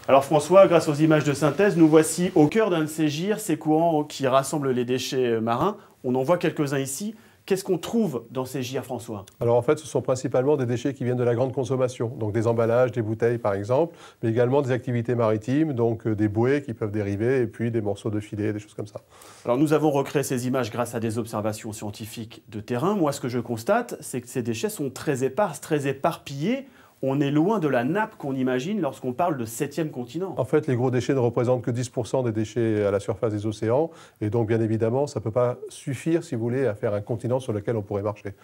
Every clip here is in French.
Alors François, grâce aux images de synthèse, nous voici au cœur d'un de ces gyres, ces courants qui rassemblent les déchets marins. On en voit quelques-uns ici. Qu'est-ce qu'on trouve dans ces gyres, François? Alors en fait, ce sont principalement des déchets qui viennent de la grande consommation, donc des emballages, des bouteilles par exemple, mais également des activités maritimes, donc des bouées qui peuvent dériver, et puis des morceaux de filet, des choses comme ça. Alors nous avons recréé ces images grâce à des observations scientifiques de terrain. Moi, ce que je constate, c'est que ces déchets sont très épars, très éparpillés. On est loin de la nappe qu'on imagine lorsqu'on parle de 7e continent. En fait, les gros déchets ne représentent que 10% des déchets à la surface des océans, et donc bien évidemment, ça ne peut pas suffire, si vous voulez, à faire un continent sur lequel on pourrait marcher.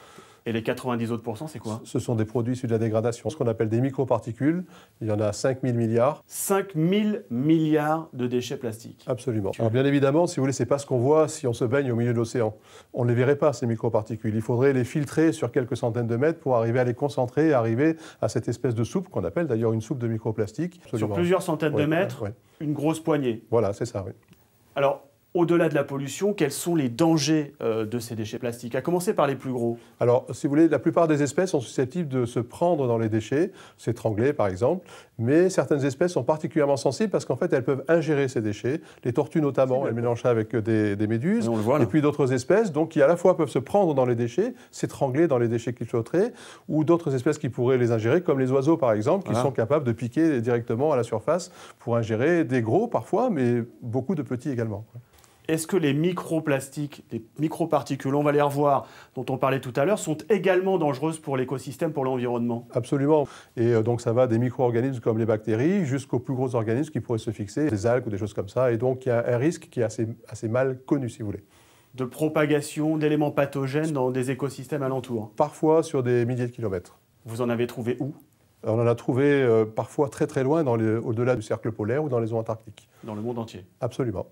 Et les 90 autres pourcents, c'est quoi? Ce sont des produits issus de la dégradation, ce qu'on appelle des microparticules. Il y en a 5000 milliards. 5000 milliards de déchets plastiques. Absolument. Alors bien évidemment, si vous voulez, ce n'est pas ce qu'on voit si on se baigne au milieu de l'océan. On ne les verrait pas, ces microparticules. Il faudrait les filtrer sur quelques centaines de mètres pour arriver à les concentrer, arriver à cette espèce de soupe, qu'on appelle d'ailleurs une soupe de microplastiques. Sur plusieurs centaines de mètres, une grosse poignée. Voilà, c'est ça, oui. Alors, au-delà de la pollution, quels sont les dangers de ces déchets plastiques? À commencer par les plus gros. Alors, si vous voulez, la plupart des espèces sont susceptibles de se prendre dans les déchets, s'étrangler par exemple, mais certaines espèces sont particulièrement sensibles parce qu'en fait, elles peuvent ingérer ces déchets. Les tortues notamment, elles mélangent ça avec des méduses, on le voit, et puis d'autres espèces donc, qui à la fois peuvent se prendre dans les déchets, s'étrangler dans les déchets qu'ils flotteraient, ou d'autres espèces qui pourraient les ingérer, comme les oiseaux par exemple, qui sont capables de piquer directement à la surface pour ingérer des gros parfois, mais beaucoup de petits également. Est-ce que les microplastiques, les microparticules, on va les revoir, dont on parlait tout à l'heure, sont également dangereuses pour l'écosystème, pour l'environnement? Absolument. Et donc ça va des micro-organismes comme les bactéries jusqu'aux plus gros organismes qui pourraient se fixer, des algues ou des choses comme ça. Et donc il y a un risque qui est assez mal connu, si vous voulez. De propagation d'éléments pathogènes dans des écosystèmes alentours? Parfois sur des milliers de kilomètres. Vous en avez trouvé où? On en a trouvé parfois très très loin, au-delà du cercle polaire ou dans les eaux antarctiques. Dans le monde entier? Absolument.